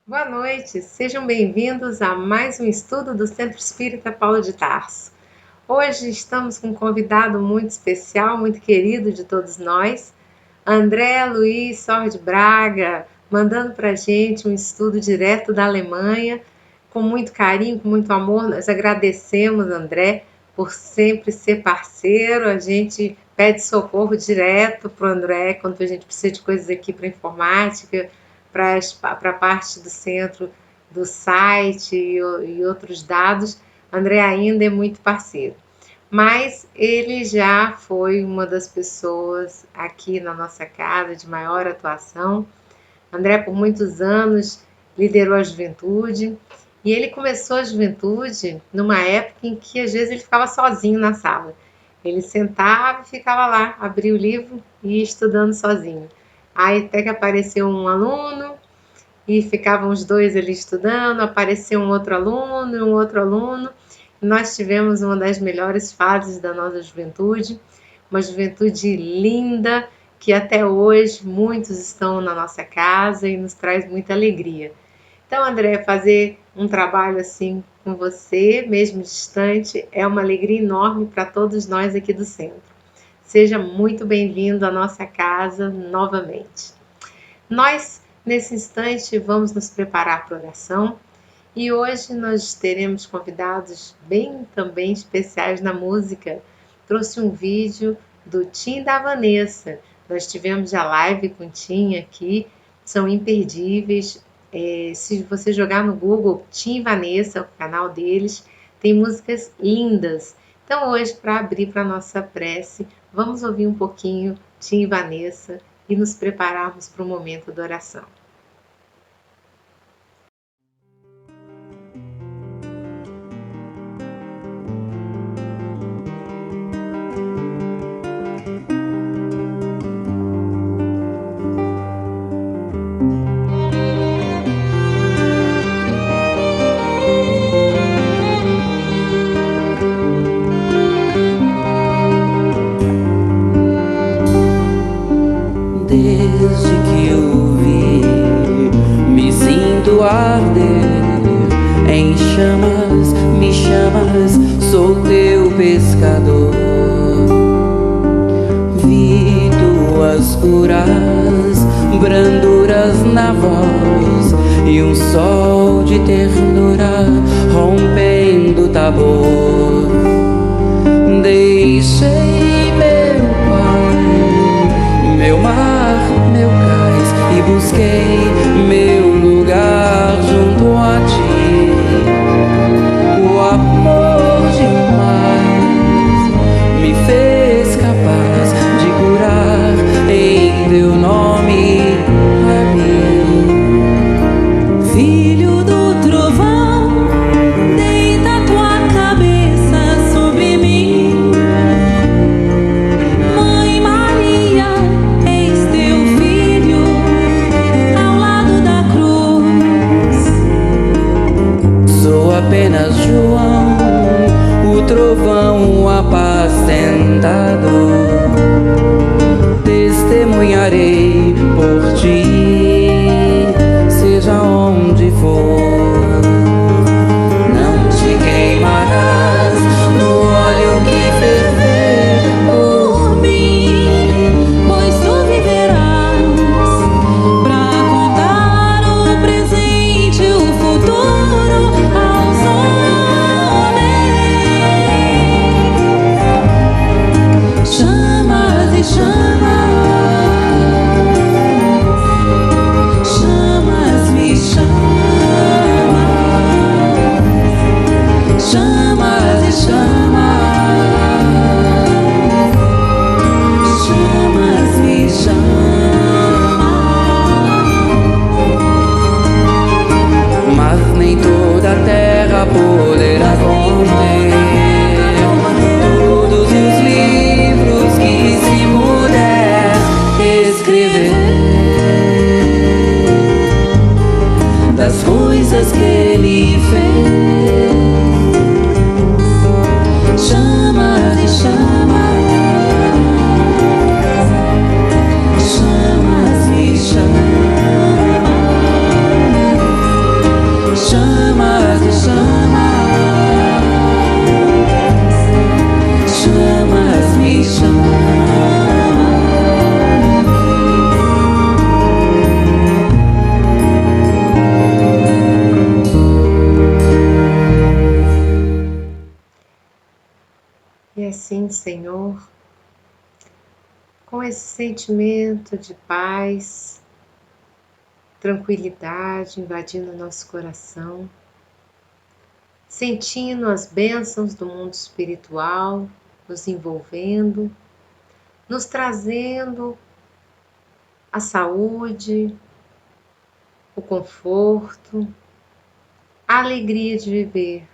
Boa noite, sejam bem-vindos a mais um estudo do Centro Espírita Paulo de Tarso. Hoje estamos com um convidado muito especial, muito querido de todos nós, André Luiz Sord Braga, mandando para a gente um estudo direto da Alemanha, com muito carinho, com muito amor. Nós agradecemos, André, por sempre ser parceiro. A gente pede socorro direto para o André quando a gente precisa de coisas aqui para informática, para a parte do centro do site e outros dados. André ainda é muito parceiro, mas ele já foi uma das pessoas aqui na nossa casa de maior atuação. André, por muitos anos, liderou a juventude, e ele começou a juventude numa época em que às vezes ele ficava sozinho na sala. Ele sentava e ficava lá, abria o livro e ia estudando sozinho. Aí até que apareceu um aluno e ficavam os dois ali estudando, apareceu um outro aluno e um outro aluno. Nós tivemos uma das melhores fases da nossa juventude, uma juventude linda, que até hoje muitos estão na nossa casa e nos traz muita alegria. Então, André, fazer um trabalho assim com você, mesmo distante, é uma alegria enorme para todos nós aqui do centro. Seja muito bem-vindo à nossa casa novamente. Nós, nesse instante, vamos nos preparar para a oração. E hoje nós teremos convidados bem também especiais na música. Trouxe um vídeo do Tim e da Vanessa. Nós tivemos a live com o Tim aqui, são imperdíveis. Se você jogar no Google Tim e Vanessa, o canal deles, tem músicas lindas. Então hoje, para abrir para a nossa prece, vamos ouvir um pouquinho Tim e Vanessa e nos prepararmos para o momento da oração. Desde que eu vi, me sinto arder em chamas, me chamas, sou teu pescador. Vi tuas curas, branduras na voz e um sol de ternura rompendo o Tabor. Deixei meu pai, meu mar, meu cais, e busquei meu lugar junto a ti. O amor demais me fez capaz de curar em teu nome a mim. Filho do trovão, deita tua cabeça sobre mim. Mãe Maria, eis teu filho ao lado da cruz. Sou apenas João, o trovão apacentado. Testemunharei por ti, seja onde for. Não te queimarás no óleo que ferver por mim, pois tu viverás pra contar o presente e o futuro aos homens. Chamas e chamas com esse sentimento de paz, tranquilidade invadindo nosso coração, sentindo as bênçãos do mundo espiritual nos envolvendo, nos trazendo a saúde, o conforto, a alegria de viver.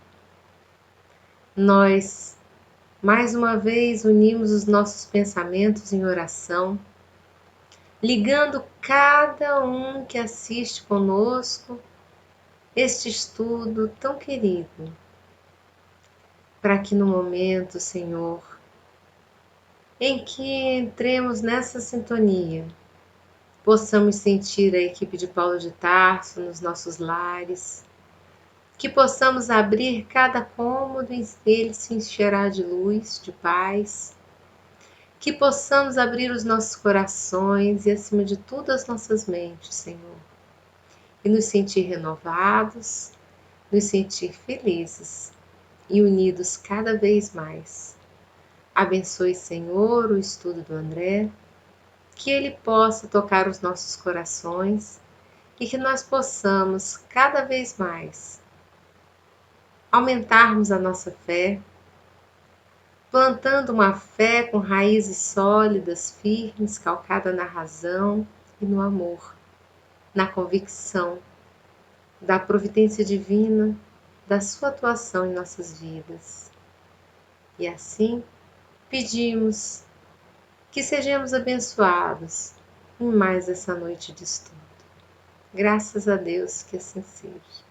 Nós, mais uma vez, unimos os nossos pensamentos em oração, ligando cada um que assiste conosco este estudo tão querido, para que no momento, Senhor, em que entremos nessa sintonia, possamos sentir a equipe de Paulo de Tarso nos nossos lares, que possamos abrir cada cômodo e ele se encherá de luz, de paz, que possamos abrir os nossos corações e, acima de tudo, as nossas mentes, Senhor, e nos sentir renovados, nos sentir felizes e unidos cada vez mais. Abençoe, Senhor, o estudo do André, que ele possa tocar os nossos corações e que nós possamos cada vez mais aumentarmos a nossa fé, plantando uma fé com raízes sólidas, firmes, calcada na razão e no amor, na convicção da providência divina, da sua atuação em nossas vidas. E assim, pedimos que sejamos abençoados em mais essa noite de estudo. Graças a Deus que assim seja.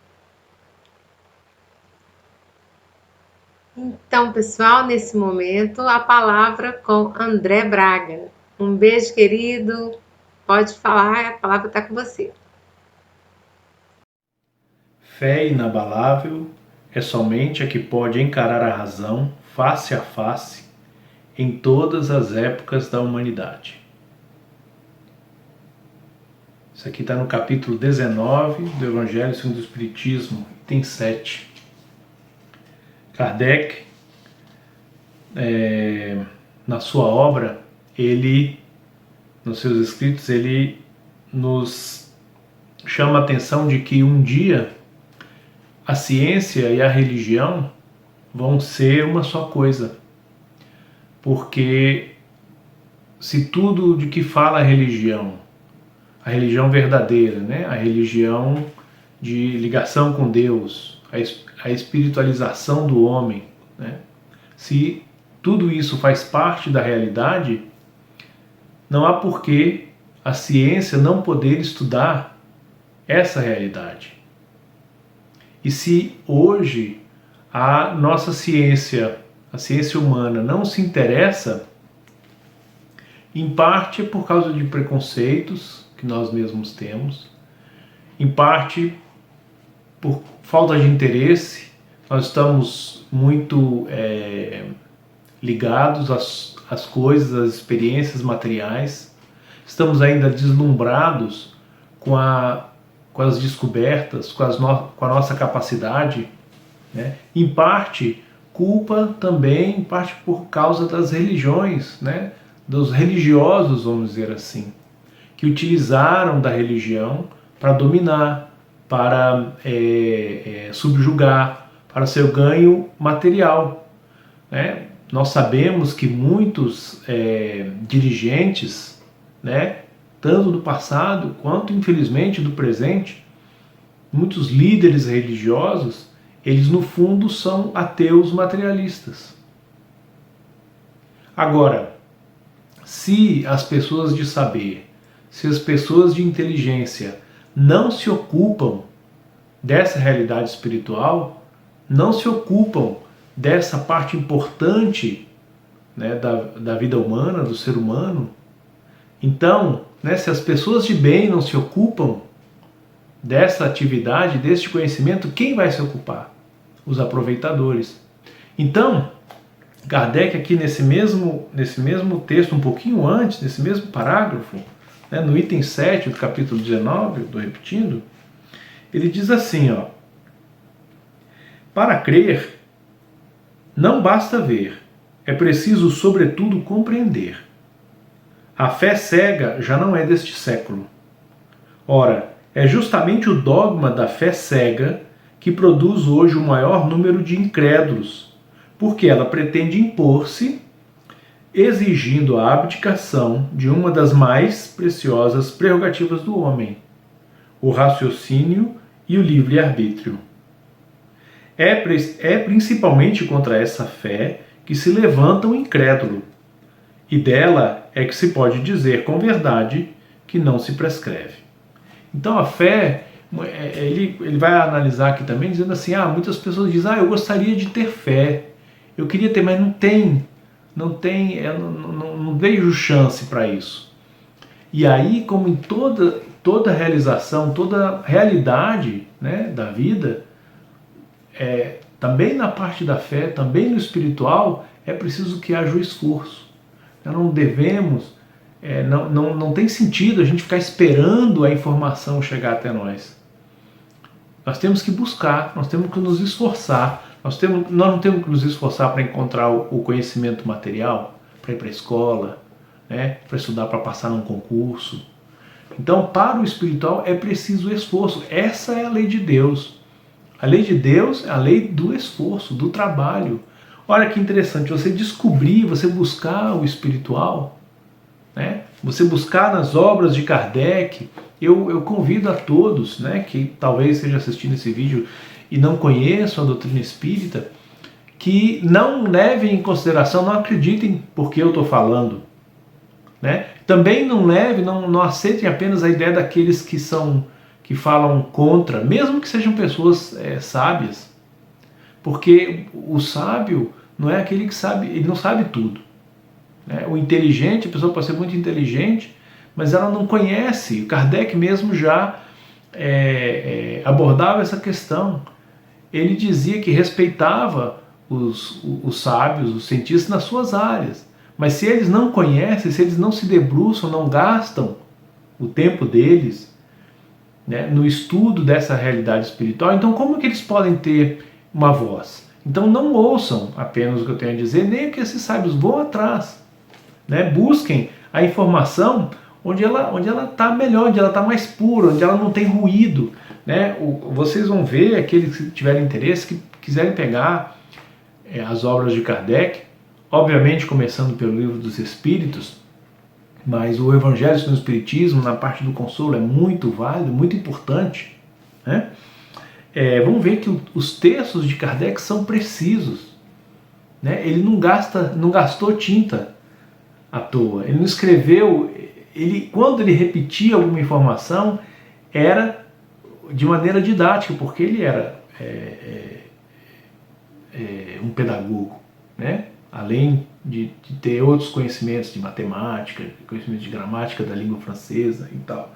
Então, pessoal, nesse momento, a palavra com André Braga. Um beijo, querido. Pode falar, a palavra está com você. Fé inabalável é somente a que pode encarar a razão face a face em todas as épocas da humanidade. Isso aqui está no capítulo 19 do Evangelho segundo o Espiritismo, item 7. Kardec, na sua obra, nos seus escritos, ele nos chama a atenção de que um dia a ciência e a religião vão ser uma só coisa. Porque se tudo de que fala a religião verdadeira, né? A religião de ligação com Deus, a espiritualização do homem, né? Se tudo isso faz parte da realidade, não há por que a ciência não poder estudar essa realidade. E se hoje a nossa ciência, a ciência humana, não se interessa, em parte é por causa de preconceitos que nós mesmos temos, em parte por falta de interesse. Nós estamos muito ligados às coisas, às experiências materiais, estamos ainda deslumbrados com as descobertas, com a nossa capacidade, né? Em parte, culpa também, em parte por causa das religiões, né? Dos religiosos, vamos dizer assim, que utilizaram da religião para dominar, para subjugar, para seu ganho material, né? Nós sabemos que muitos dirigentes, né, tanto do passado quanto, infelizmente, do presente, muitos líderes religiosos, eles no fundo são ateus materialistas. Agora, se as pessoas de saber, se as pessoas de inteligência não se ocupam dessa realidade espiritual, não se ocupam dessa parte importante, né, da vida humana, do ser humano, então, né, se as pessoas de bem não se ocupam dessa atividade, deste conhecimento, quem vai se ocupar? Os aproveitadores. Então, Kardec aqui nesse mesmo texto, um pouquinho antes, nesse mesmo parágrafo, né, no item 7 do capítulo 19, estou repetindo, ele diz assim, ó: para crer, não basta ver, é preciso, sobretudo, compreender. A fé cega já não é deste século. Ora, é justamente o dogma da fé cega que produz hoje o maior número de incrédulos, porque ela pretende impor-se, exigindo a abdicação de uma das mais preciosas prerrogativas do homem, o raciocínio e o livre-arbítrio. É principalmente contra essa fé que se levanta o incrédulo, e dela é que se pode dizer com verdade que não se prescreve. Então a fé, ele vai analisar aqui também dizendo assim, muitas pessoas dizem, eu gostaria de ter fé, eu queria ter, mas não vejo chance para isso. E aí, como em toda realização, toda realidade, né, da vida, também na parte da fé, também no espiritual, é preciso que haja o esforço. Nós não devemos, não tem sentido a gente ficar esperando a informação chegar até nós. Nós temos que buscar, nós temos que nos esforçar. Nós não temos que nos esforçar para encontrar o conhecimento material, para ir para a escola, né, para estudar, para passar num concurso. Então, para o espiritual é preciso esforço. Essa é a lei de Deus. A lei de Deus é a lei do esforço, do trabalho. Olha que interessante, você descobrir, você buscar o espiritual, né? Você buscar nas obras de Kardec. Eu convido a todos, né, que talvez estejam assistindo esse vídeo e não conheçam a doutrina espírita, que não levem em consideração, não acreditem porque eu estou falando, né? Também não aceitem apenas a ideia daqueles que falam contra, mesmo que sejam pessoas sábias, porque o sábio não é aquele que sabe, ele não sabe tudo, né? O inteligente, a pessoa pode ser muito inteligente, mas ela não conhece. O Kardec mesmo já abordava essa questão. Ele dizia que respeitava os sábios, os cientistas nas suas áreas, mas se eles não conhecem, se eles não se debruçam, não gastam o tempo deles, né, no estudo dessa realidade espiritual, então como que eles podem ter uma voz? Então não ouçam apenas o que eu tenho a dizer, nem o que esses sábios vão atrás, né? Busquem a informação onde ela está melhor, onde ela está mais pura, onde ela não tem ruído, né? Vocês vão ver, aqueles que tiverem interesse, que quiserem pegar as obras de Kardec, obviamente começando pelo Livro dos Espíritos, mas o Evangelho no Espiritismo, na parte do consolo, é muito válido, muito importante, né? Vamos ver que os textos de Kardec são precisos, né? Ele não gastou tinta à toa, ele não escreveu, quando ele repetia alguma informação, era de maneira didática, porque ele era um pedagogo, né? Além de ter outros conhecimentos de matemática, conhecimentos de gramática da língua francesa e tal.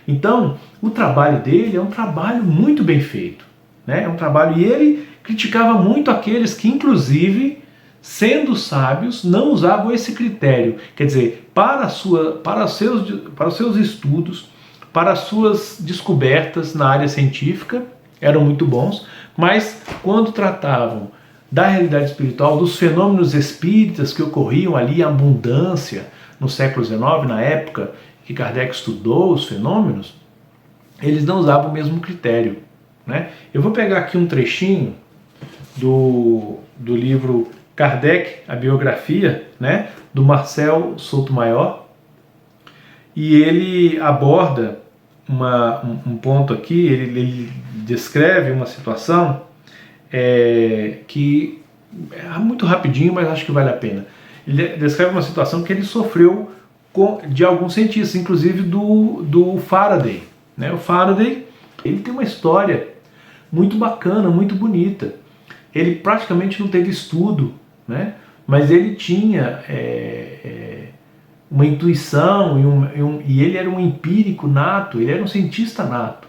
Então, o trabalho dele é um trabalho muito bem feito, né? É um trabalho, e ele criticava muito aqueles que, inclusive, sendo sábios, não usavam esse critério. Quer dizer, para os seus estudos, para as suas descobertas na área científica, eram muito bons, mas quando tratavam da realidade espiritual, dos fenômenos espíritas que ocorriam ali em abundância no século XIX, na época que Kardec estudou os fenômenos, eles não usavam o mesmo critério, né? Eu vou pegar aqui um trechinho do livro Kardec, a biografia, né, do Marcel Sotomayor, e ele aborda um ponto aqui, ele descreve uma situação que é muito rapidinho, mas acho que vale a pena. Ele descreve uma situação que ele sofreu de alguns cientistas, inclusive do Faraday, né? O Faraday, ele tem uma história muito bacana, muito bonita. Ele praticamente não teve estudo, né? Mas ele tinha uma intuição e ele era um empírico nato, ele era um cientista nato,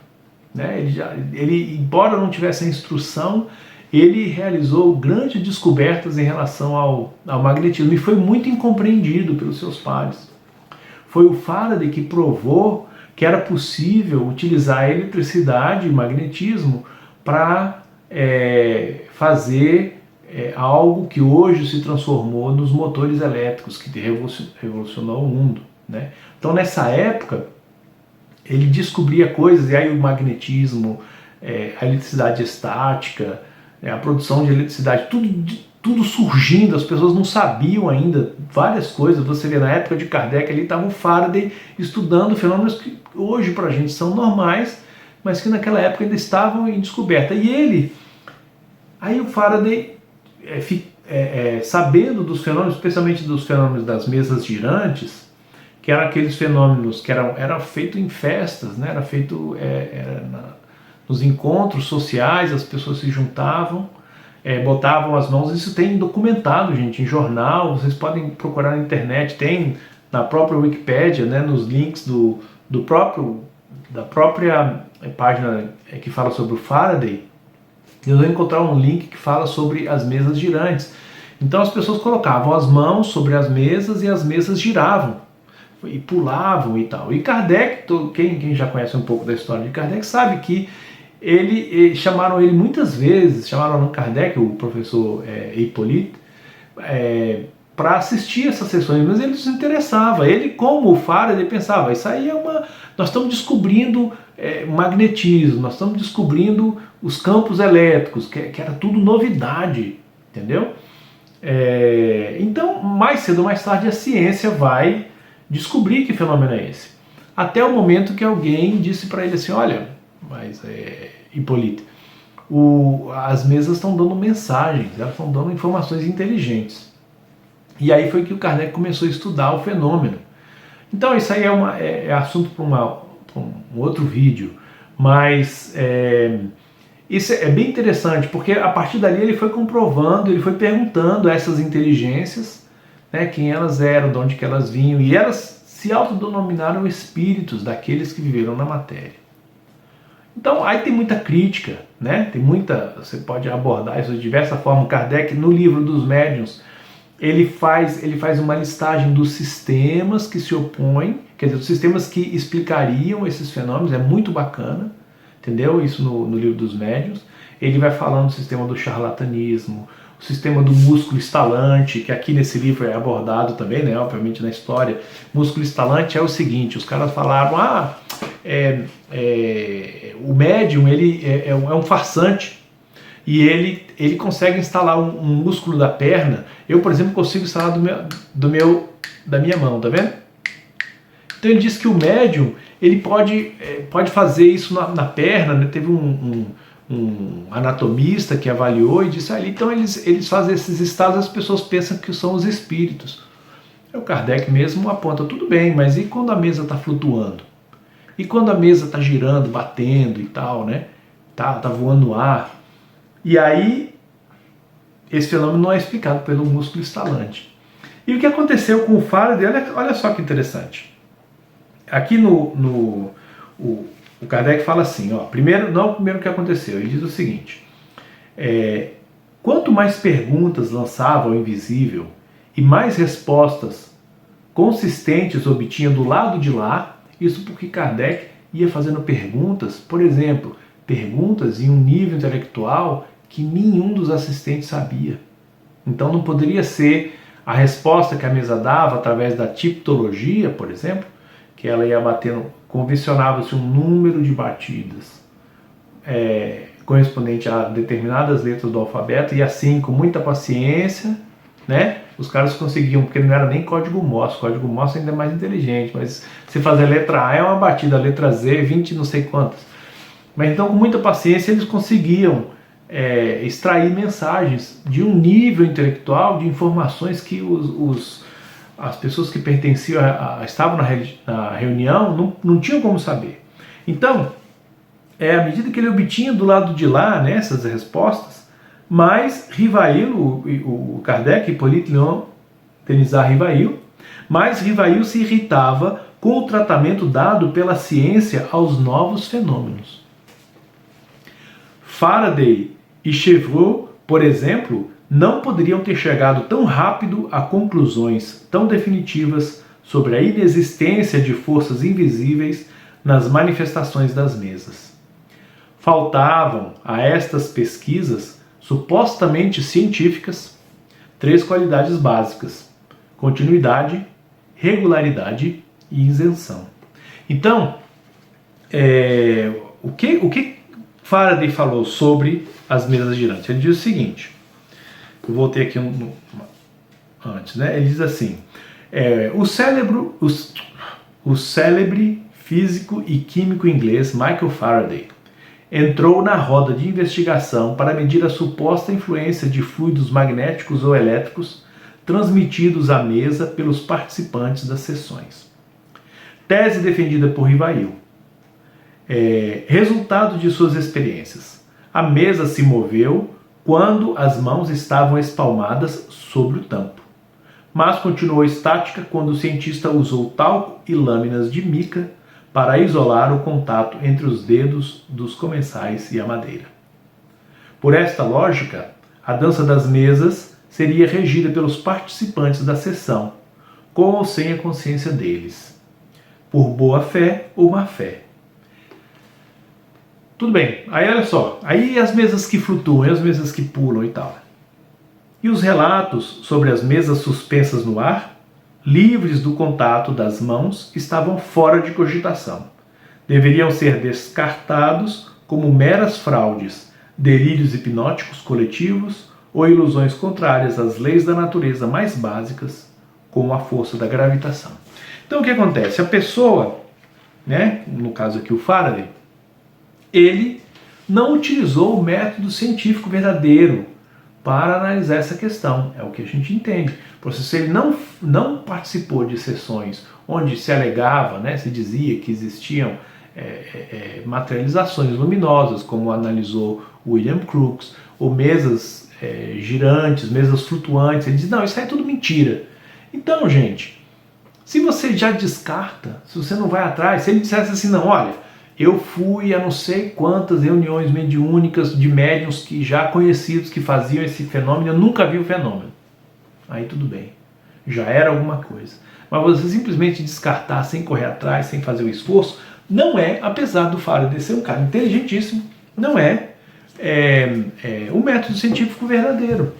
né? Ele, embora não tivesse a instrução, ele realizou grandes descobertas em relação ao magnetismo e foi muito incompreendido pelos seus pares. Foi o Faraday que provou que era possível utilizar a eletricidade e magnetismo para fazer algo que hoje se transformou nos motores elétricos, que revolucionou o mundo, né? Então nessa época ele descobria coisas, e aí o magnetismo, a eletricidade estática, a produção de eletricidade, tudo surgindo, as pessoas não sabiam ainda várias coisas. Você vê, na época de Kardec ali estava o Faraday estudando fenômenos que hoje para a gente são normais, mas que naquela época ainda estavam em descoberta. E aí o Faraday, sabendo dos fenômenos, especialmente dos fenômenos das mesas girantes, que eram aqueles fenômenos que eram feitos em festas, né? Era feito nos encontros sociais, as pessoas se juntavam, botavam as mãos. Isso tem documentado, gente, em jornal, vocês podem procurar na internet, tem na própria Wikipédia, né, nos links da própria página que fala sobre o Faraday. Eu vou encontrar um link que fala sobre as mesas girantes. Então as pessoas colocavam as mãos sobre as mesas e as mesas giravam e pulavam e tal. E Kardec, quem já conhece um pouco da história de Kardec, sabe que chamaram ele muitas vezes, chamaram Kardec, o professor Hippolyte, para assistir essas sessões, mas ele se interessava. Ele, como o Faraday, pensava, isso aí nós estamos descobrindo magnetismo, nós estamos descobrindo os campos elétricos, que era tudo novidade, entendeu? Então, mais cedo ou mais tarde, a ciência vai descobrir que fenômeno é esse. Até o momento que alguém disse para ele assim, olha, mas Hippolyte, as mesas estão dando mensagens, elas estão dando informações inteligentes. E aí foi que o Kardec começou a estudar o fenômeno. Então isso aí é assunto para um outro vídeo, mas isso é bem interessante, porque a partir dali ele foi comprovando, ele foi perguntando a essas inteligências, né, quem elas eram, de onde que elas vinham, e elas se autodenominaram espíritos daqueles que viveram na matéria. Então aí tem muita crítica, né? Você pode abordar isso de diversas formas. Kardec, no livro dos médiuns, ele faz uma listagem dos sistemas que se opõem, quer dizer, dos sistemas que explicariam esses fenômenos. É muito bacana, entendeu? Isso no livro dos médiuns. Ele vai falando do sistema do charlatanismo, o sistema do músculo estalante, que aqui nesse livro é abordado também, né, obviamente na história. Músculo estalante é o seguinte, os caras falaram, o médium ele é um farsante, e ele consegue instalar um músculo da perna. Eu, por exemplo, consigo instalar da minha mão, tá vendo? Então ele diz que o médium ele pode fazer isso na perna, né? Teve um anatomista que avaliou e disse, então eles fazem esses estados, as pessoas pensam que são os espíritos. O Kardec mesmo aponta, tudo bem, mas e quando a mesa está flutuando? E quando a mesa está girando, batendo e tal, né? Tá voando no ar. E aí, esse fenômeno não é explicado pelo músculo estalante. E o que aconteceu com o Faraday, olha só que interessante. Aqui o Kardec fala assim, primeiro, não é o primeiro que aconteceu, ele diz o seguinte, quanto mais perguntas lançava ao invisível e mais respostas consistentes obtinha do lado de lá, isso porque Kardec ia fazendo perguntas, por exemplo, perguntas em um nível intelectual que nenhum dos assistentes sabia. Então não poderia ser a resposta que a mesa dava através da tipologia, por exemplo, que ela ia batendo, convencionava-se um número de batidas correspondente a determinadas letras do alfabeto, e assim, com muita paciência, né, os caras conseguiam, porque não era nem código Morse ainda é mais inteligente, mas se fazer a letra A é uma batida, a letra Z 20 não sei quantas. Mas então, com muita paciência, eles conseguiam extrair mensagens de um nível intelectual, de informações que as pessoas que pertenciam, estavam na reunião, não tinham como saber. Então, à medida que ele obtinha do lado de lá, né, essas respostas, mais Rivail, o Kardec, Hippolyte Léon Denisard Rivail, mais Rivail se irritava com o tratamento dado pela ciência aos novos fenômenos. Faraday e Chevreul, por exemplo, não poderiam ter chegado tão rápido a conclusões tão definitivas sobre a inexistência de forças invisíveis nas manifestações das mesas. Faltavam a estas pesquisas supostamente científicas 3 qualidades básicas: continuidade, regularidade e isenção. Então, o que Faraday falou sobre as mesas girantes? Ele diz o seguinte, eu voltei aqui antes, né? Ele diz assim, o célebre físico e químico inglês Michael Faraday entrou na roda de investigação para medir a suposta influência de fluidos magnéticos ou elétricos transmitidos à mesa pelos participantes das sessões. Tese defendida por Rivail. Resultado de suas experiências. A mesa se moveu quando as mãos estavam espalmadas sobre o tampo, mas continuou estática quando o cientista usou talco e lâminas de mica para isolar o contato entre os dedos dos comensais e a madeira. Por esta lógica, a dança das mesas seria regida pelos participantes da sessão, com ou sem a consciência deles, por boa fé ou má fé. Tudo bem, aí olha só, aí as mesas que flutuam, as mesas que pulam e tal. E os relatos sobre as mesas suspensas no ar, livres do contato das mãos, estavam fora de cogitação. Deveriam ser descartados como meras fraudes, delírios hipnóticos coletivos ou ilusões contrárias às leis da natureza mais básicas, como a força da gravitação. Então o que acontece? A pessoa, né, no caso aqui o Faraday, ele não utilizou o método científico verdadeiro para analisar essa questão, é o que a gente entende. Se ele não participou de sessões onde se alegava, né, se dizia que existiam materializações luminosas, como analisou William Crookes, ou mesas girantes, mesas flutuantes, ele diz, não, isso aí é tudo mentira. Então, gente, se você já descarta, se você não vai atrás, se ele dissesse assim, não, olha, eu fui a não sei quantas reuniões mediúnicas de médiuns que já conhecidos que faziam esse fenômeno, eu nunca vi o fenômeno. Aí tudo bem, já era alguma coisa. Mas você simplesmente descartar sem correr atrás, sem fazer o esforço, não é, apesar do Faraday ser um cara inteligentíssimo, não é o método científico verdadeiro.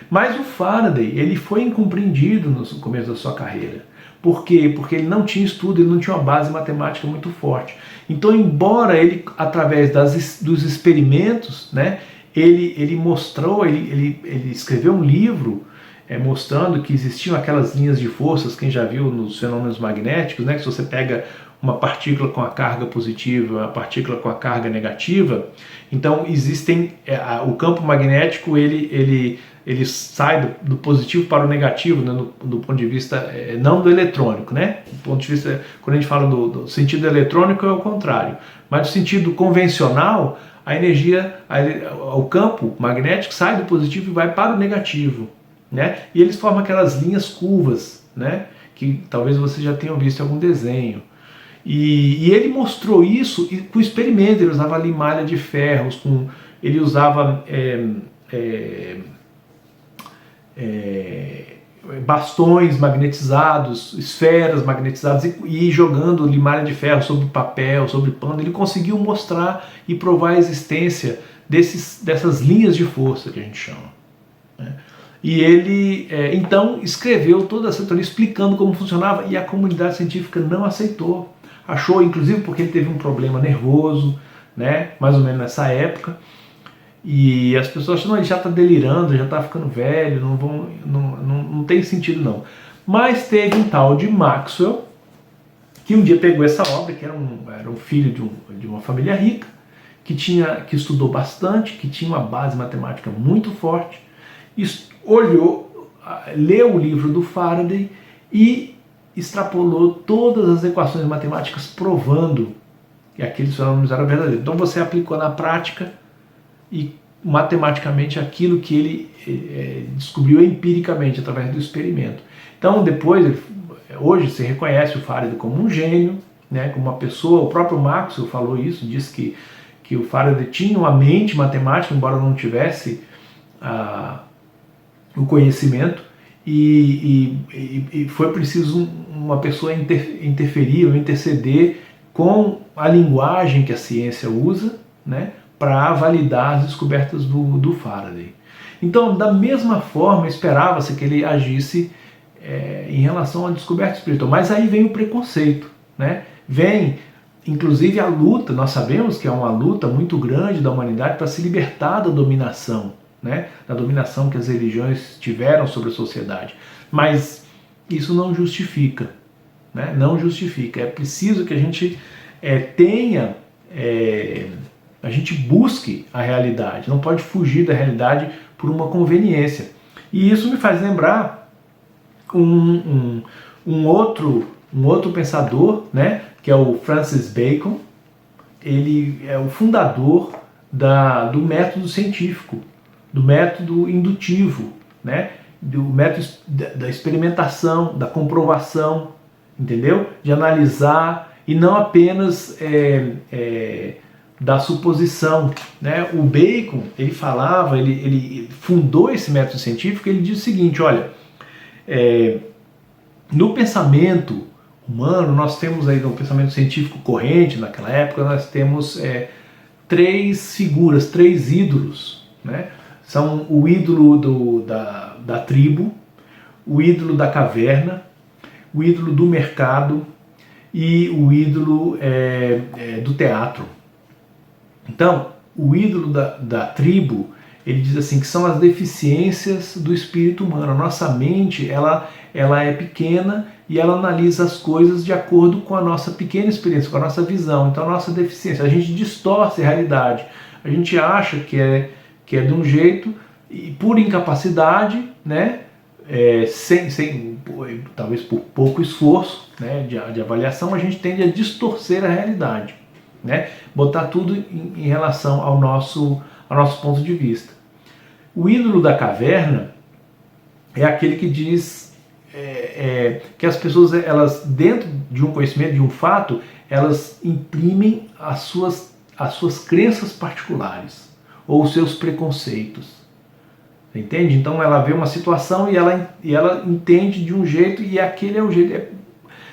Mas o Faraday, ele foi incompreendido no começo da sua carreira. Por quê? Porque ele não tinha estudo, ele não tinha uma base matemática muito forte. Então, embora ele, através dos experimentos, né, ele mostrou, ele escreveu um livro mostrando que existiam aquelas linhas de forças, quem já viu nos fenômenos magnéticos, né, que se você pega uma partícula com a carga positiva, uma partícula com a carga negativa, então existem, o campo magnético ele sai do positivo para o negativo, né, do ponto de vista, não do eletrônico, né? Do ponto de vista, quando a gente fala do sentido eletrônico é o contrário, mas no sentido convencional, a energia, o campo magnético sai do positivo e vai para o negativo, né? E eles formam aquelas linhas curvas, né? Que talvez você já tenha visto em algum desenho. E ele mostrou isso com experimento, ele usava limalha de ferros, ele usava bastões magnetizados, esferas magnetizadas e jogando limalha de ferro sobre papel, sobre pano. Ele conseguiu mostrar e provar a existência dessas linhas de força que a gente chama, né? E ele então escreveu toda essa teoria explicando como funcionava e a comunidade científica não aceitou. Achou, inclusive porque ele teve um problema nervoso, né, mais ou menos nessa época. E as pessoas acham, não, ele já está delirando, já está ficando velho, não tem sentido não. Mas teve um tal de Maxwell, que um dia pegou essa obra, que era um filho de uma família rica, que estudou bastante, que tinha uma base matemática muito forte, leu o livro do Faraday e extrapolou todas as equações matemáticas provando que aqueles fenômenos eram verdadeiros. Então você aplicou na prática e matematicamente aquilo que ele descobriu empiricamente através do experimento. Então depois, hoje se reconhece o Faraday como um gênio, né, como uma pessoa, o próprio Maxwell falou isso, disse que o Faraday tinha uma mente matemática, embora não tivesse o conhecimento, e foi preciso uma pessoa interferir ou interceder com a linguagem que a ciência usa, né, para validar as descobertas do Faraday. Então, da mesma forma, esperava-se que ele agisse em relação à descoberta espiritual. Mas aí vem o preconceito, né? Vem, inclusive, a luta. Nós sabemos que é uma luta muito grande da humanidade para se libertar da dominação, né? Da dominação que as religiões tiveram sobre a sociedade. Mas isso não justifica, né? Não justifica. É preciso que a gente a gente busque a realidade. Não pode fugir da realidade por uma conveniência. E isso me faz lembrar um outro pensador, né, que é o Francis Bacon. Ele é o fundador do método científico, do método indutivo, né, do método da experimentação, da comprovação, entendeu? De analisar e não apenas da suposição, né? O Bacon, ele falava, ele fundou esse método científico. Ele diz o seguinte: olha, no pensamento humano, nós temos aí, no pensamento científico corrente naquela época, nós temos três figuras, três ídolos, né? São o ídolo da tribo, o ídolo da caverna, o ídolo do mercado e o ídolo do teatro. Então, o ídolo da tribo, ele diz assim, que são as deficiências do espírito humano. A nossa mente, ela é pequena e ela analisa as coisas de acordo com a nossa pequena experiência, com a nossa visão. Então, a nossa deficiência, a gente distorce a realidade. A gente acha que é de um jeito e por incapacidade, né, talvez por pouco esforço, né, de avaliação, a gente tende a distorcer a realidade, né, botar tudo em relação ao nosso ponto de vista. O ídolo da caverna é aquele que diz que as pessoas, elas, dentro de um conhecimento, de um fato, elas imprimem as suas crenças particulares ou os seus preconceitos. Entende? Então ela vê uma situação e ela entende de um jeito, e aquele é o jeito.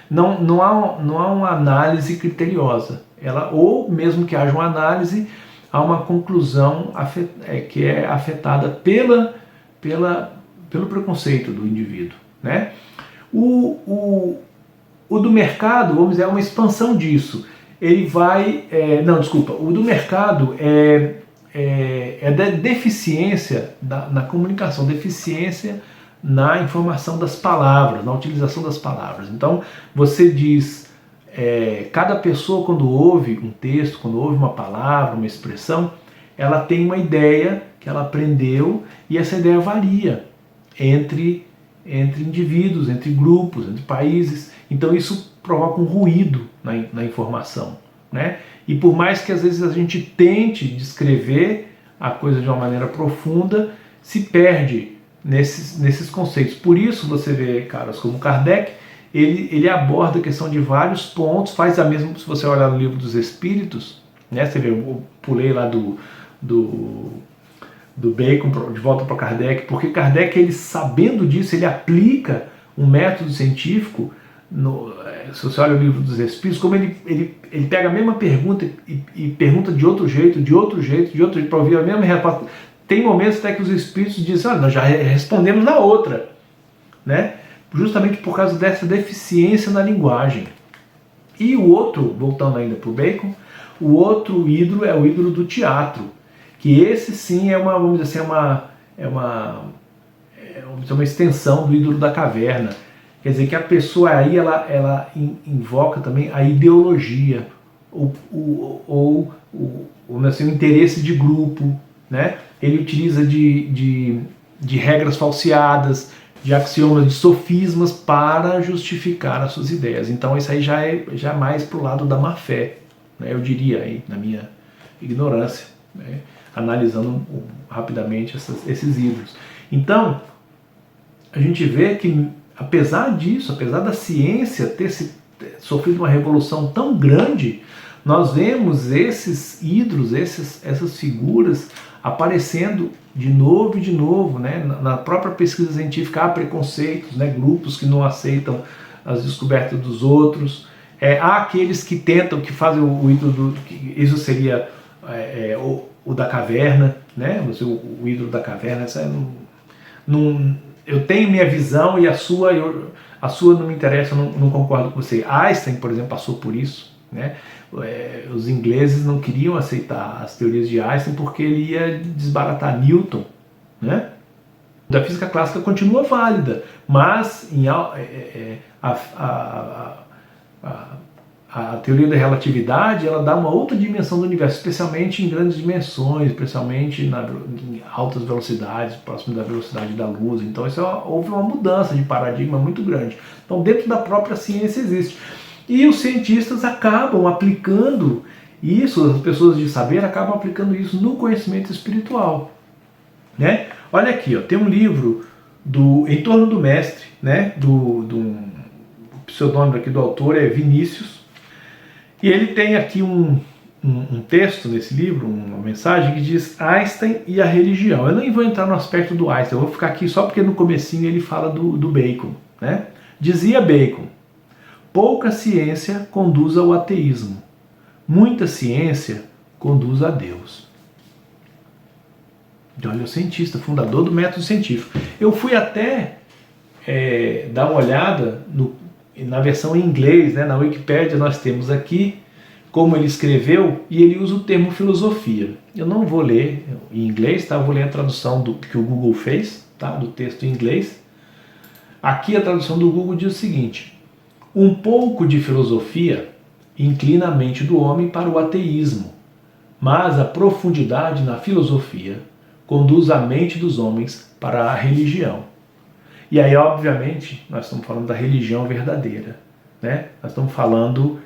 Não há uma análise criteriosa. Ou mesmo que haja uma análise, há uma conclusão que é afetada pelo preconceito do indivíduo, né? O do mercado, vamos dizer, é uma expansão disso. Ele vai... o do mercado é da deficiência na comunicação, deficiência na informação das palavras, na utilização das palavras. Então, você diz... cada pessoa, quando ouve um texto, quando ouve uma palavra, uma expressão, ela tem uma ideia que ela aprendeu, e essa ideia varia entre indivíduos, entre grupos, entre países. Então isso provoca um ruído na informação, né? E por mais que às vezes a gente tente descrever a coisa de uma maneira profunda, se perde nesses conceitos. Por isso você vê caras como Kardec, ele aborda a questão de vários pontos, faz a mesma, se você olhar no Livro dos Espíritos, né, você vê, eu pulei lá do Bacon de volta para Kardec, porque Kardec, ele sabendo disso, ele aplica um método científico, se você olha o Livro dos Espíritos, como ele pega a mesma pergunta e pergunta de outro jeito, para ouvir a mesma resposta. Tem momentos até que os Espíritos dizem, nós já respondemos na outra, né? Justamente por causa dessa deficiência na linguagem. E o outro, voltando ainda para o Bacon, o outro ídolo é o ídolo do teatro, que esse sim vamos dizer assim, é uma extensão do ídolo da caverna. Quer dizer que a pessoa aí, ela invoca também a ideologia, ou assim, o interesse de grupo, né? Ele utiliza de regras falseadas, de axiomas, de sofismas para justificar as suas ideias. Então isso aí já é mais para o lado da má-fé, né? Eu diria, aí, na minha ignorância, né? Analisando rapidamente esses ídolos. Então, a gente vê que, apesar disso, apesar da ciência ter sofrido uma revolução tão grande, nós vemos esses ídolos, essas figuras aparecendo de novo, né? Na própria pesquisa científica há preconceitos, né? Grupos que não aceitam as descobertas dos outros, há aqueles que tentam, que fazem o ídolo isso seria o da caverna, né? O ídolo da caverna, eu tenho minha visão e a sua não me interessa, eu não concordo com você. Einstein, por exemplo, passou por isso, né? Os ingleses não queriam aceitar as teorias de Einstein porque ele ia desbaratar Newton, né? Da física clássica continua válida, mas a teoria da relatividade, ela dá uma outra dimensão do universo, especialmente em grandes dimensões, especialmente em altas velocidades, próximo da velocidade da luz. Então houve uma mudança de paradigma muito grande. Então dentro da própria ciência existe. E os cientistas acabam aplicando isso, as pessoas de saber acabam aplicando isso no conhecimento espiritual, né? Olha aqui, ó, tem um livro Em Torno do Mestre, né? O pseudônimo aqui do autor é Vinícius, e ele tem aqui um texto nesse livro, uma mensagem que diz Einstein e a religião. Eu nem vou entrar no aspecto do Einstein, eu vou ficar aqui só porque no comecinho ele fala do Bacon, né? Dizia Bacon: pouca ciência conduz ao ateísmo, muita ciência conduz a Deus. Olha, o cientista, fundador do método científico. Eu fui até dar uma olhada na versão em inglês, né? Na Wikipédia nós temos aqui como ele escreveu, e ele usa o termo filosofia. Eu não vou ler em inglês, tá? Eu vou ler a tradução que o Google fez, tá? Do texto em inglês. Aqui a tradução do Google diz o seguinte: um pouco de filosofia inclina a mente do homem para o ateísmo, mas a profundidade na filosofia conduz a mente dos homens para a religião. E aí, obviamente, nós estamos falando da religião verdadeira, né? Nós estamos falando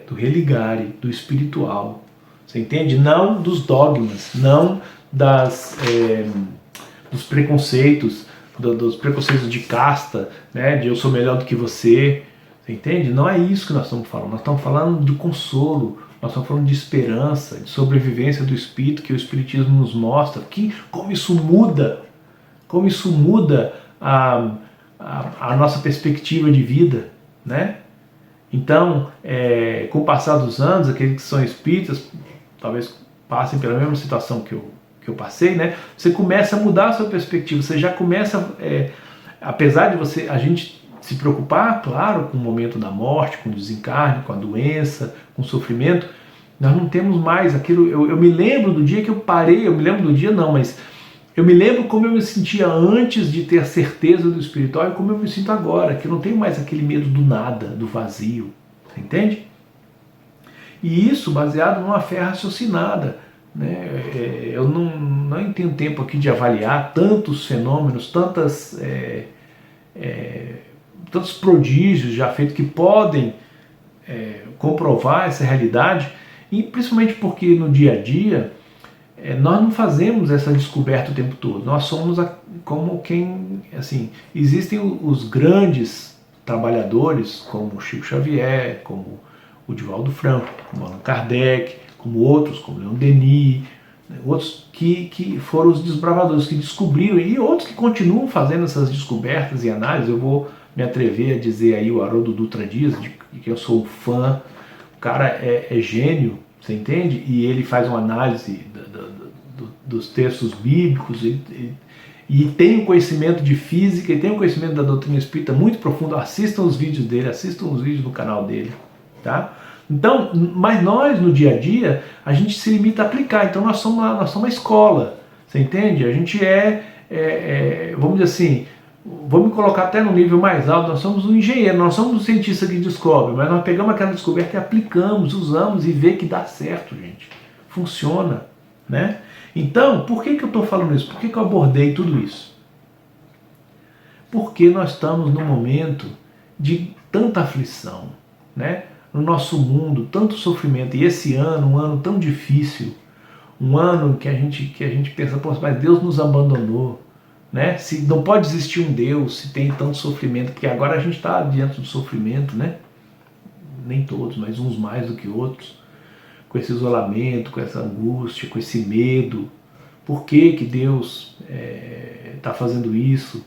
do religare, do espiritual. Você entende? Não dos dogmas, não dos preconceitos, dos preconceitos de casta, né? De eu sou melhor do que você. Você entende? Não é isso que nós estamos falando. Nós estamos falando de consolo, nós estamos falando de esperança, de sobrevivência do espírito, que o espiritismo nos mostra, como isso muda a nossa perspectiva de vida, né? Então, com o passar dos anos, aqueles que são espíritas talvez passem pela mesma situação que eu passei, né? Você começa a mudar a sua perspectiva, você já começa, apesar de a gente se preocupar, claro, com o momento da morte, com o desencarne, com a doença, com o sofrimento, nós não temos mais aquilo. Eu me lembro do dia que eu parei, eu me lembro do dia não, mas eu me lembro como eu me sentia antes de ter a certeza do espiritual e como eu me sinto agora, que eu não tenho mais aquele medo do nada, do vazio, você entende? E isso baseado numa fé raciocinada, né? Eu não tenho tempo aqui de avaliar tantos fenômenos, tantos prodígios já feitos que podem comprovar essa realidade, e principalmente porque no dia a dia nós não fazemos essa descoberta o tempo todo. Nós somos como quem, assim, existem os grandes trabalhadores como Chico Xavier, como o Divaldo Franco, como Allan Kardec, como outros, como Leon Denis, né, outros que foram os desbravadores que descobriram, e outros que continuam fazendo essas descobertas e análises. Eu vou me atrever a dizer aí o Haroldo Dutra Dias, de que eu sou um fã. O cara é gênio, você entende? E ele faz uma análise dos textos bíblicos e tem um conhecimento de física e tem um conhecimento da doutrina espírita muito profundo. Assistam os vídeos dele, assistam os vídeos do canal dele, tá? Então, mas nós no dia a dia a gente se limita a aplicar. Então nós somos uma escola, você entende? A gente vamos dizer assim, vou me colocar até no nível mais alto, nós somos um engenheiro, nós somos um cientista que descobre, mas nós pegamos aquela descoberta e aplicamos, usamos e vê que dá certo, gente. Funciona, né? Então, por que eu estou falando isso? Por que eu abordei tudo isso? Porque nós estamos num momento de tanta aflição, né? No nosso mundo, tanto sofrimento, e esse ano, um ano tão difícil, um ano que a gente pensa, pô, mas Deus nos abandonou, né? Se não pode existir um Deus se tem tanto sofrimento, porque agora a gente está diante do sofrimento, né? Nem todos, mas uns mais do que outros, com esse isolamento, com essa angústia, com esse medo. Por que Deus está fazendo isso?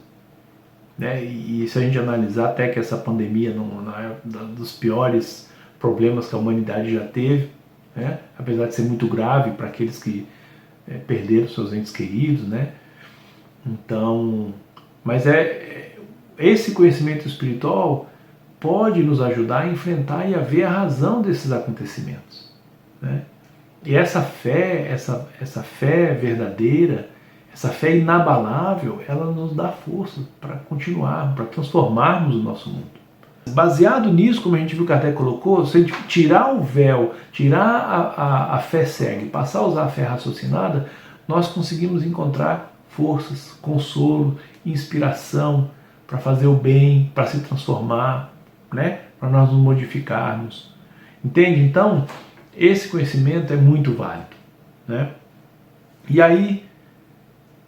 Né? E se a gente analisar até que essa pandemia não é dos piores problemas que a humanidade já teve, né? Apesar de ser muito grave para aqueles que perderam seus entes queridos, né? Então, Mas esse conhecimento espiritual pode nos ajudar a enfrentar e a ver a razão desses acontecimentos, né? E essa fé verdadeira, essa fé inabalável, ela nos dá força para continuar, para transformarmos o nosso mundo. Baseado nisso, como a gente viu que Kardec colocou, se a gente tirar o véu, tirar a fé cega e passar a usar a fé raciocinada, nós conseguimos encontrar forças, consolo, inspiração para fazer o bem, para se transformar, né? Para nós nos modificarmos. Entende? Então, esse conhecimento é muito válido, né? E aí,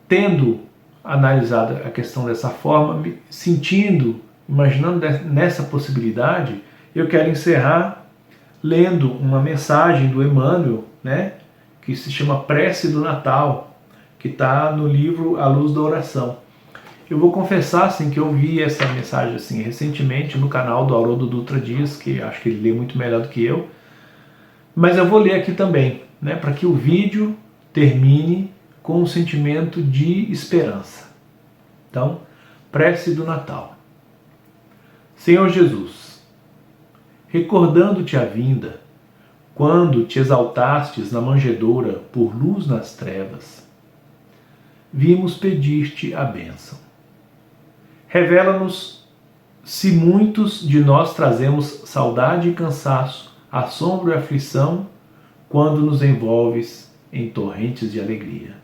tendo analisado a questão dessa forma, imaginando nessa possibilidade, eu quero encerrar lendo uma mensagem do Emmanuel, né, que se chama Prece do Natal, que está no livro A Luz da Oração. Eu vou confessar assim, que eu vi essa mensagem assim, recentemente no canal do Haroldo Dutra Dias, que acho que ele lê muito melhor do que eu, mas eu vou ler aqui também, né, para que o vídeo termine com um sentimento de esperança. Então, Prece do Natal. Senhor Jesus, recordando-te a vinda, quando te exaltastes na manjedoura por luz nas trevas, vimos pedir-te a bênção. Revela-nos se muitos de nós trazemos saudade e cansaço, assombro e aflição, quando nos envolves em torrentes de alegria.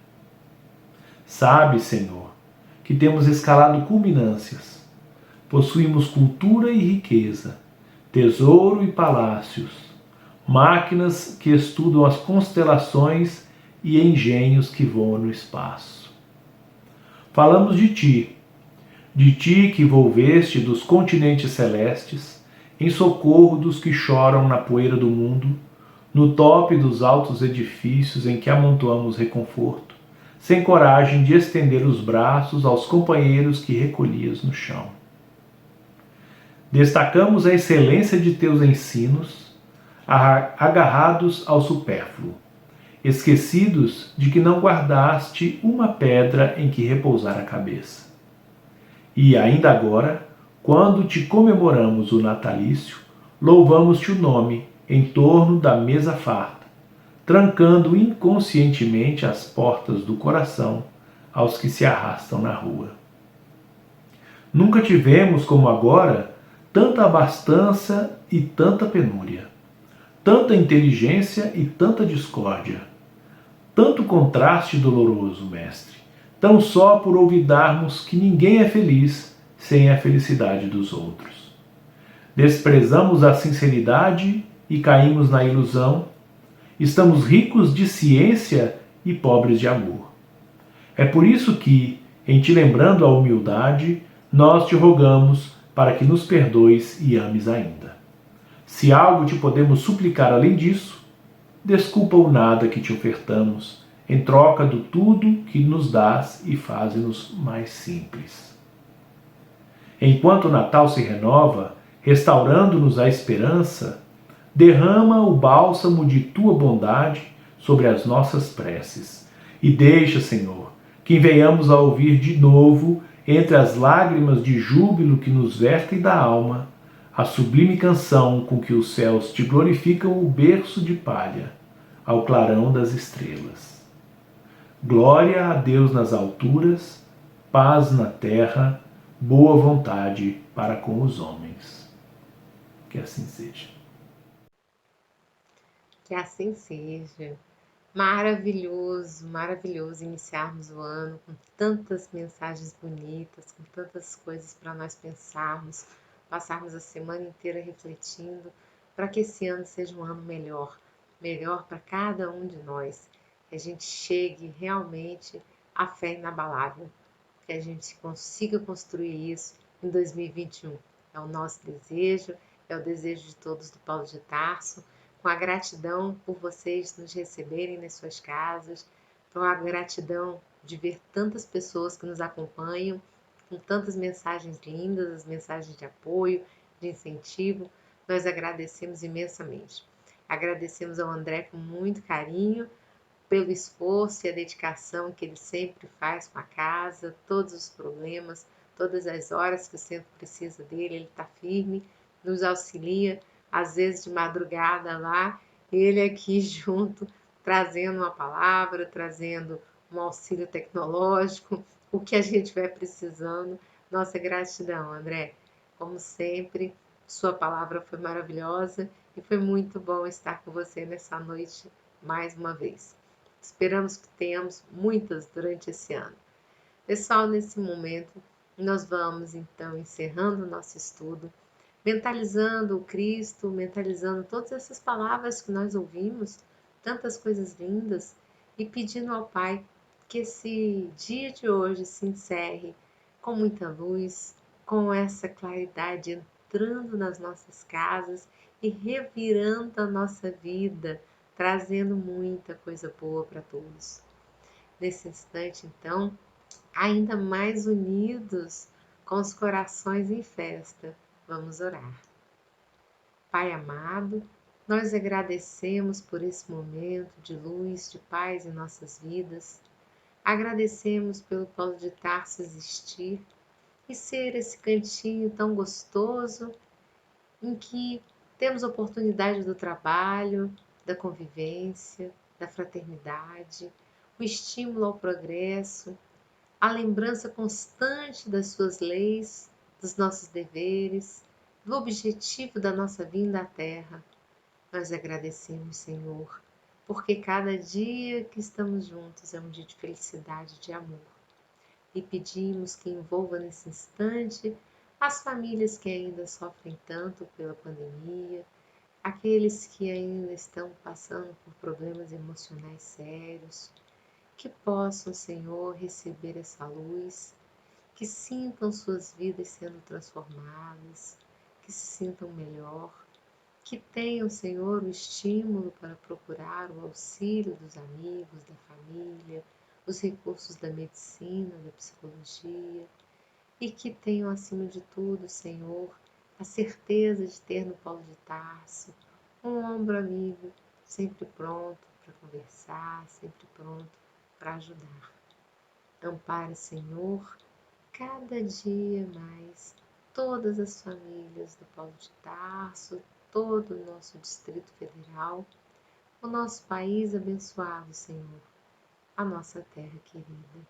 Sabes, Senhor, que temos escalado culminâncias, possuímos cultura e riqueza, tesouro e palácios, máquinas que estudam as constelações e engenhos que voam no espaço. Falamos de ti que volveste dos continentes celestes, em socorro dos que choram na poeira do mundo, no tope dos altos edifícios em que amontoamos reconforto, sem coragem de estender os braços aos companheiros que recolhias no chão. Destacamos a excelência de teus ensinos, agarrados ao supérfluo, esquecidos de que não guardaste uma pedra em que repousar a cabeça. E ainda agora, quando te comemoramos o natalício, louvamos-te o nome em torno da mesa farta, trancando inconscientemente as portas do coração aos que se arrastam na rua. Nunca tivemos como agora tanta abastança e tanta penúria, tanta inteligência e tanta discórdia, tanto contraste doloroso, mestre, tão só por olvidarmos que ninguém é feliz sem a felicidade dos outros. Desprezamos a sinceridade e caímos na ilusão, estamos ricos de ciência e pobres de amor. É por isso que, em te lembrando a humildade, nós te rogamos para que nos perdoes e ames ainda. Se algo te podemos suplicar além disso, desculpa o nada que te ofertamos, em troca do tudo que nos dás e fazes-nos mais simples. Enquanto o Natal se renova, restaurando-nos a esperança, derrama o bálsamo de tua bondade sobre as nossas preces e deixa, Senhor, que venhamos a ouvir de novo, entre as lágrimas de júbilo que nos vertem da alma, a sublime canção com que os céus te glorificam o berço de palha, ao clarão das estrelas. Glória a Deus nas alturas, paz na terra, boa vontade para com os homens. Que assim seja. Que assim seja. Maravilhoso, maravilhoso iniciarmos o ano com tantas mensagens bonitas, com tantas coisas para nós pensarmos, passarmos a semana inteira refletindo, para que esse ano seja um ano melhor, melhor para cada um de nós, que a gente chegue realmente à fé inabalável, que a gente consiga construir isso em 2021. É o nosso desejo, é o desejo de todos do Paulo de Tarso, com a gratidão por vocês nos receberem nas suas casas, com a gratidão de ver tantas pessoas que nos acompanham, com tantas mensagens lindas, as mensagens de apoio, de incentivo, nós agradecemos imensamente. Agradecemos ao André com muito carinho, pelo esforço e a dedicação que ele sempre faz com a casa, todos os problemas, todas as horas que o centro precisa dele, ele está firme, nos auxilia, às vezes de madrugada lá, ele aqui junto, trazendo uma palavra, trazendo um auxílio tecnológico, o que a gente vai precisando. Nossa gratidão, André. Como sempre, sua palavra foi maravilhosa e foi muito bom estar com você nessa noite mais uma vez. Esperamos que tenhamos muitas durante esse ano. Pessoal, nesse momento, nós vamos então encerrando o nosso estudo, mentalizando o Cristo, mentalizando todas essas palavras que nós ouvimos, tantas coisas lindas, e pedindo ao Pai que esse dia de hoje se encerre com muita luz, com essa claridade entrando nas nossas casas e revirando a nossa vida, trazendo muita coisa boa para todos. Nesse instante, então, ainda mais unidos, com os corações em festa, vamos orar. Pai amado, nós agradecemos por esse momento de luz, de paz em nossas vidas. Agradecemos pelo Paulo de Tarso existir e ser esse cantinho tão gostoso em que temos oportunidade do trabalho, da convivência, da fraternidade, o estímulo ao progresso, a lembrança constante das suas leis, dos nossos deveres, do objetivo da nossa vinda à Terra. Nós agradecemos, Senhor, porque cada dia que estamos juntos é um dia de felicidade, de amor. E pedimos que envolva nesse instante as famílias que ainda sofrem tanto pela pandemia, aqueles que ainda estão passando por problemas emocionais sérios, que possam, Senhor, receber essa luz, que sintam suas vidas sendo transformadas, que se sintam melhor, que tenham, Senhor, o estímulo para procurar o auxílio dos amigos, da família, os recursos da medicina, da psicologia, e que tenham, acima de tudo, Senhor, a certeza de ter no Paulo de Tarso um ombro amigo, sempre pronto para conversar, sempre pronto para ajudar. Ampare, Senhor, cada dia mais todas as famílias do Paulo de Tarso, todo o nosso Distrito Federal, o nosso país abençoado, Senhor, a nossa terra querida.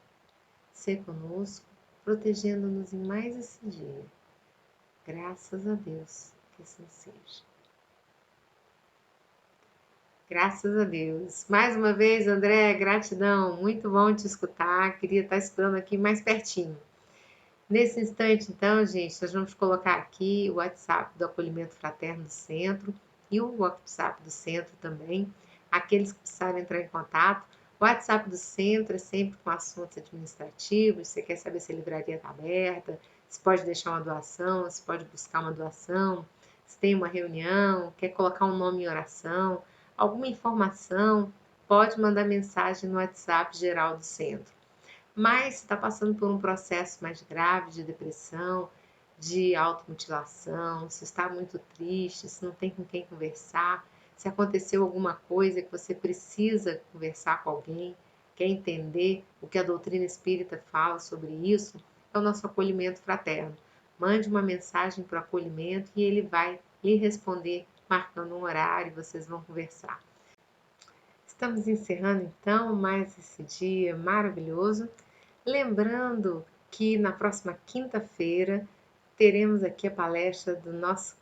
Sê conosco, protegendo-nos em mais esse dia. Graças a Deus que assim seja. Graças a Deus. Mais uma vez, André, gratidão. Muito bom te escutar. Queria estar escutando aqui mais pertinho. Nesse instante, então, gente, nós vamos colocar aqui o WhatsApp do Acolhimento Fraterno do Centro e o WhatsApp do Centro também. Aqueles que precisarem entrar em contato. O WhatsApp do Centro é sempre com assuntos administrativos. Você quer saber se a livraria está aberta, se pode deixar uma doação, se pode buscar uma doação, se tem uma reunião, quer colocar um nome em oração, alguma informação, pode mandar mensagem no WhatsApp geral do Centro. Mas se está passando por um processo mais grave de depressão, de automutilação, se está muito triste, se não tem com quem conversar, se aconteceu alguma coisa que você precisa conversar com alguém, quer entender o que a doutrina espírita fala sobre isso, é o nosso acolhimento fraterno. Mande uma mensagem para o acolhimento e ele vai lhe responder, marcando um horário, vocês vão conversar. Estamos encerrando então mais esse dia maravilhoso. Lembrando que na próxima quinta-feira teremos aqui a palestra do nosso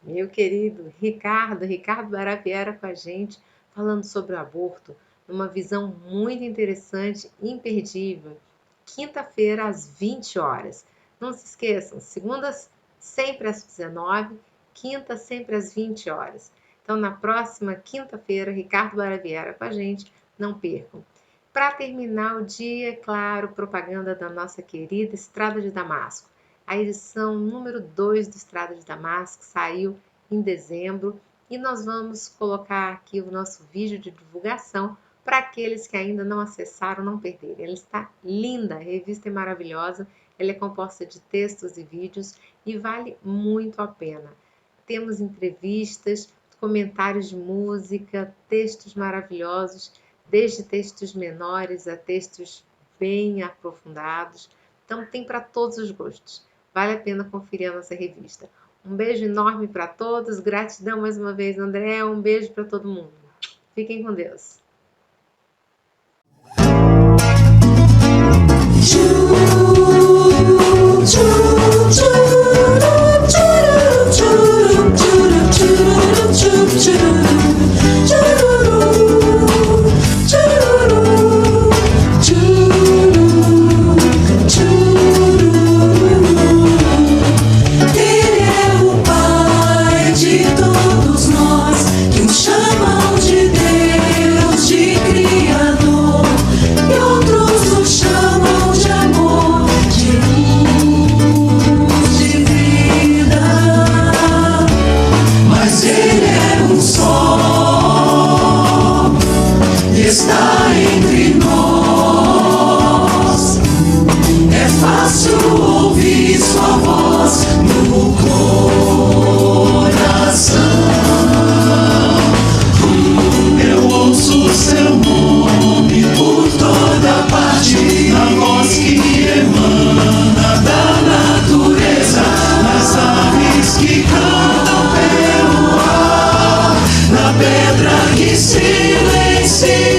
meu querido Ricardo Barapiera com a gente, falando sobre o aborto, numa visão muito interessante, imperdível. Quinta-feira às 20 horas. Não se esqueçam, segundas sempre às 19, quinta sempre às 20 horas. Então, na próxima quinta-feira, Ricardo Barapiera com a gente, não percam. Para terminar o dia, claro, propaganda da nossa querida Estrada de Damasco. A edição número 2 do Estrada de Damasco saiu em dezembro e nós vamos colocar aqui o nosso vídeo de divulgação para aqueles que ainda não acessaram, não perderem. Ela está linda, a revista é maravilhosa, ela é composta de textos e vídeos e vale muito a pena. Temos entrevistas, comentários de música, textos maravilhosos, desde textos menores a textos bem aprofundados. Então tem para todos os gostos. Vale a pena conferir a nossa revista. Um beijo enorme para todos. Gratidão mais uma vez, André. Um beijo para todo mundo. Fiquem com Deus. Está entre nós, é fácil ouvir sua voz no coração. Eu ouço seu nome por toda parte, a voz que emana da natureza, nas aves que cantam pelo ar, na pedra que silencia.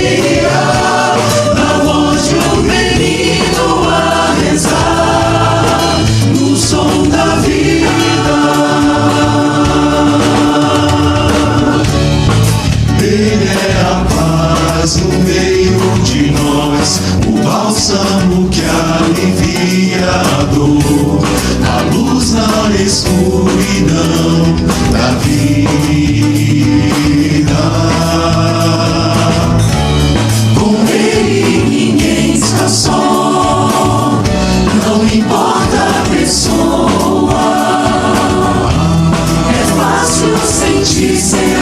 No meio de nós, o bálsamo que alivia a dor, a luz na escuridão da vida. Com ele ninguém está só, não importa a pessoa, é fácil sentir-se